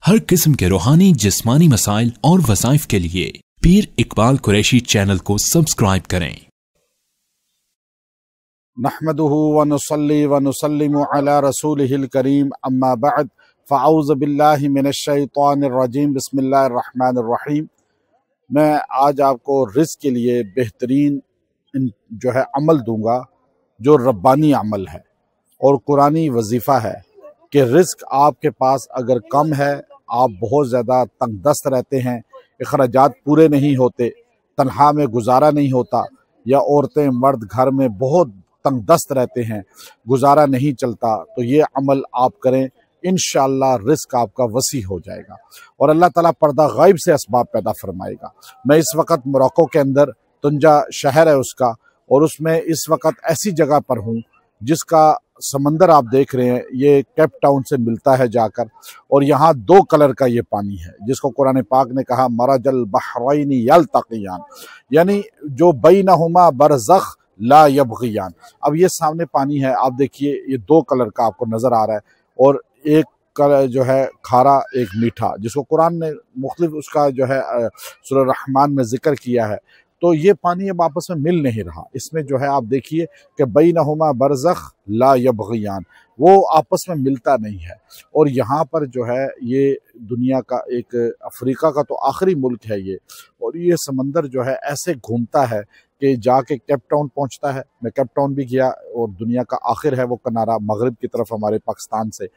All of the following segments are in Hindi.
हर किस्म के रूहानी जिस्मानी मसाइल और वज़ाइफ के लिए पीर इकबाल कुरैशी चैनल को सब्सक्राइब करें। नहमदुहु व नुसल्ली व नुसल्लिमु अला रसूलिहिल करीम अम्मा बअद फ़अऊज़ु बिल्लाहि मिनश शैतानिर रजीम बिस्मिल्लाहिर रहमानिर रहीम। मैं आज आपको रिज़्क़ के लिए बेहतरीन जो है अमल दूंगा जो रब्बानी अमल है और कुरानी वजीफ़ा है कि रिज़्क़ आपके पास अगर कम है, आप बहुत ज़्यादा तंगदस्त रहते हैं, अखराजात पूरे नहीं होते, तन्हा में गुजारा नहीं होता, या औरतें मर्द घर में बहुत तंगदस्त रहते हैं, गुजारा नहीं चलता, तो ये अमल आप करें, इंशाअल्लाह रिज़्क़ आपका वसी हो जाएगा और अल्लाह ताला पर्दा गायब से असबाब पैदा फरमाएगा। मैं इस वक्त मोरक्को के अंदर तुंजा शहर है उसका, और उसमें इस वक्त ऐसी जगह पर हूँ जिसका समंदर आप देख रहे हैं, ये केप टाउन से मिलता है जाकर, और यहाँ 2 कलर का ये पानी है जिसको कुरान पाक ने कहा मरजल बहरैनी यल्तक़ियान, यानी जो बैनहुमा बरज़ख ला यबग़ियान। अब ये सामने पानी है, आप देखिए ये 2 कलर का आपको नजर आ रहा है, और एक कलर जो है खारा एक मीठा, जिसको कुरान ने मुख्तलिफ उसका जो है सूरह रहमान में जिक्र किया है। तो ये पानी अब आपस में मिल नहीं रहा, इसमें जो है आप देखिए कि बैनहुमा बरज़ख ला यबग़ियान, वो आपस में मिलता नहीं है। और यहाँ पर जो है ये दुनिया का एक अफ्रीका का तो आखिरी मुल्क है ये, और ये समंदर जो है ऐसे घूमता है कि जाके केप टाउन पहुँचता है। मैं केप टाउन भी गया, और दुनिया का आखिर है वो किनारा मगरिब की तरफ हमारे पाकिस्तान से,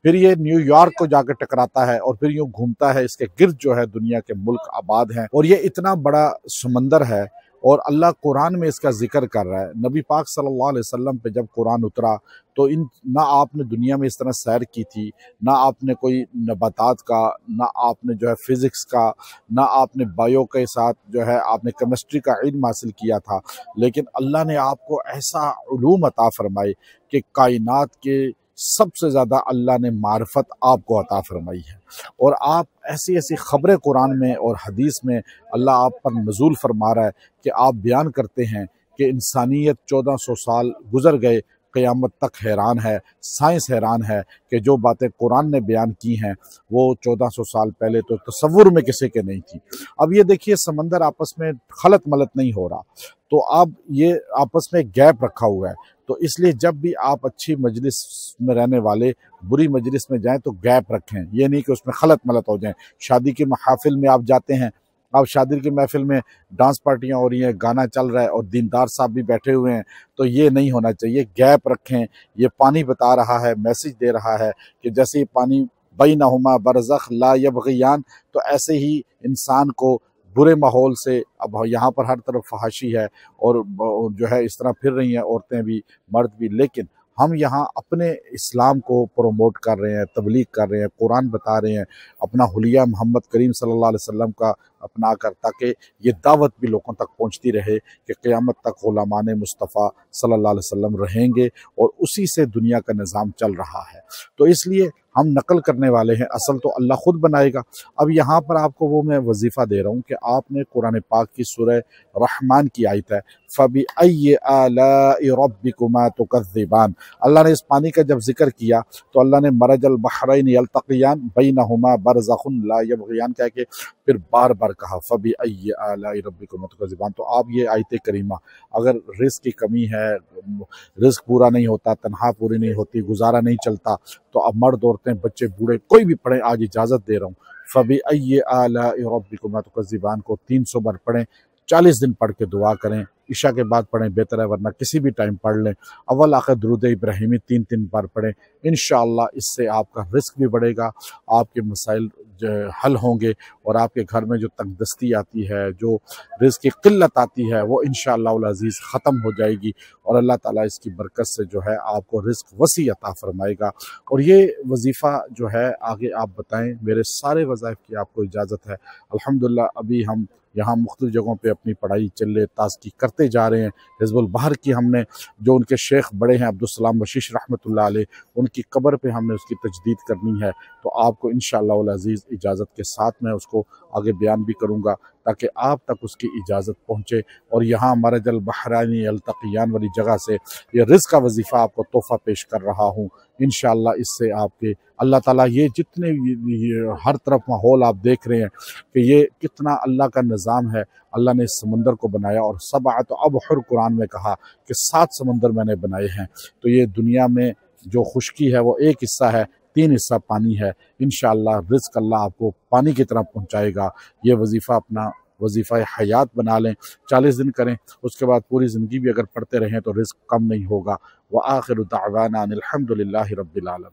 फिर ये न्यूयॉर्क को जाकर टकराता है, और फिर यूँ घूमता है, इसके गिर्द जो है दुनिया के मुल्क आबाद हैं। और ये इतना बड़ा समंदर है, और अल्लाह कुरान में इसका जिक्र कर रहा है। नबी पाक सल्लल्लाहु अलैहि वसल्लम पे जब कुरान उतरा तो ना आपने दुनिया में इस तरह सैर की थी, ना आपने कोई नबातात का, ना आपने जो है फिज़िक्स का, ना आपने बायो के साथ जो है आपने केमिस्ट्री का इल्म हासिल किया था, लेकिन अल्लाह ने आपको ऐसा उलूम अता फरमाए कि कायनात के सबसे ज़्यादा अल्लाह ने मार्फत आपको अता फरमाई है। और आप ऐसी ऐसी ख़बरें कुरान में और हदीस में अल्लाह आप पर नज़ूल फरमा रहा है कि आप बयान करते हैं कि इंसानियत 1400 साल गुज़र गए, क़यामत तक हैरान है, साइंस हैरान है कि जो बातें कुरान ने बयान की हैं वो 1400 साल पहले तो तसव्वुर में किसी के नहीं थी। अब ये देखिए समंदर आपस में खलत मलत नहीं हो रहा, तो अब ये आपस में गैप रखा हुआ है। तो इसलिए जब भी आप अच्छी मजलिस में रहने वाले बुरी मजलिस में जाएं तो गैप रखें, ये नहीं कि उसमें खलत मलत हो जाएं। शादी की महफिल में आप जाते हैं, अब शादी की महफिल में डांस पार्टियां हो रही हैं, गाना चल रहा है और दीनदार साहब भी बैठे हुए हैं, तो ये नहीं होना चाहिए। गैप रखें। ये पानी बता रहा है, मैसेज दे रहा है कि जैसे ही पानी बैनहुमा बरज़ख ला यबग़ियान, तो ऐसे ही इंसान को बुरे माहौल से, अब यहाँ पर हर तरफ फहाशी है और जो है इस तरह फिर रही हैं औरतें भी मर्द भी, लेकिन हम यहाँ अपने इस्लाम को प्रोमोट कर रहे हैं, तबलीग कर रहे हैं, कुरान बता रहे हैं, अपना हुलिया मोहम्मद करीम सल्लल्लाहु अलैहि वसल्लम का अपना कर, ताकि ये दावत भी लोगों तक पहुँचती रहे कि क़यामत तक ग़ुलामान मुस्तफ़ा सल्लल्लाहु अलैहि वसल्लम रहेंगे, और उसी से दुनिया का निज़ाम चल रहा है। तो इसलिए हम नकल करने वाले हैं, असल तो अल्लाह खुद बनाएगा। अब यहाँ पर आपको वो मैं वजीफ़ा दे रहा हूँ कि आपने कुरान पाक की सूरह रहमान की आयत है फ़बिअय्यि आलाइ रब्बिकुमा तुकज़्ज़िबान। अल्लाह ने इस पानी का जब जिक्र किया तो अल्लाह ने मरजल बहरैन यल्तक़ियान बैनहुमा बरज़खुन ला यबग़ियान कह के फिर बार बार कहा फ़बिअय्यि आलाइ रब्बिकुमा तुकज़्ज़िबान। तो आप ये आयत करीमा, अगर रिज़्क़ की कमी है, रिज़्क़ पूरा नहीं होता, तनख्वाह पूरी नहीं होती, गुजारा नहीं चलता, तो अब मर्द औरतें बच्चे बूढ़े कोई भी पढ़ें, आज इजाज़त दे रहा हूँ। फ़बिअय्यि आलाइ रब्बिकुमा तुकज़्ज़िबान को 300 बार पढ़ें, 40 दिन पढ़ के दुआ करें, इशा के बाद पढ़ें बेहतर है, वरना किसी भी टाइम पढ़ लें। अव्वल आखिर दुरूद इब्राहिमी 3-3 बार पढ़ें, इंशाअल्लाह इससे आपका रिज़्क़ भी बढ़ेगा, आपके मसाइल हल होंगे, और आपके घर में जो तंगदस्ती आती है, जो रिज़्क़ की क़िल्लत आती है, वो इंशाअल्लाह उल अज़ीज़ ख़त्म हो जाएगी, और अल्लाह ताला इसकी बरकत से जो है आपको रिज़्क़ वसी अता फरमाएगा। और ये वजीफ़ा जो है आगे आप बताएं, मेरे सारे वज़ाइफ की आपको इजाज़त है। अल्हम्दुलिल्लाह अभी हम यहाँ मुख्तलिफ जगहों पे अपनी पढ़ाई चिल्ले ताज़गी करते जा रहे हैं। हिज़्बुल बहर की हमने जो उनके शेख बड़े हैं अब्दुल सलाम बशीश रहमतुल्लाह अलैह, उनकी कब्र पे हमने उसकी तजदीद करनी है, तो आपको इंशाअल्लाह अज़ीज़ इजाज़त के साथ मैं उसको आगे बयान भी करूँगा, ताकि आप तक उसकी इजाज़त पहुँचे। और यहाँ मरज अल बहरैनी यल्तक़ियान वाली जगह से ये रिज़्क़ का वजीफ़ा आपको तोहफ़ा पेश कर रहा हूँ। इंशाअल्लाह इससे आपके अल्लाह ताला ये जितने ये हर तरफ माहौल आप देख रहे हैं कि ये कितना अल्लाह का निज़ाम है। अल्लाह ने इस समंदर को बनाया और सबअत अबहुर कुरान में कहा कि 7 समंदर मैंने बनाए हैं। तो ये दुनिया में जो खुश्की है वो एक हिस्सा है, 3 हिस्सा पानी है। इंशाअल्लाह रिज़्क़ अल्लाह आपको पानी की तरह पहुँचाएगा। ये वजीफ़ा अपना वजीफ़ा हयात बना लें, 40 दिन करें, उसके बाद पूरी ज़िंदगी भी अगर पढ़ते रहें तो रिज़्क़ कम नहीं होगा। व आखिरु दाअवाना अनिल हम्दुलिल्लाहि रब्बिल आलमीन।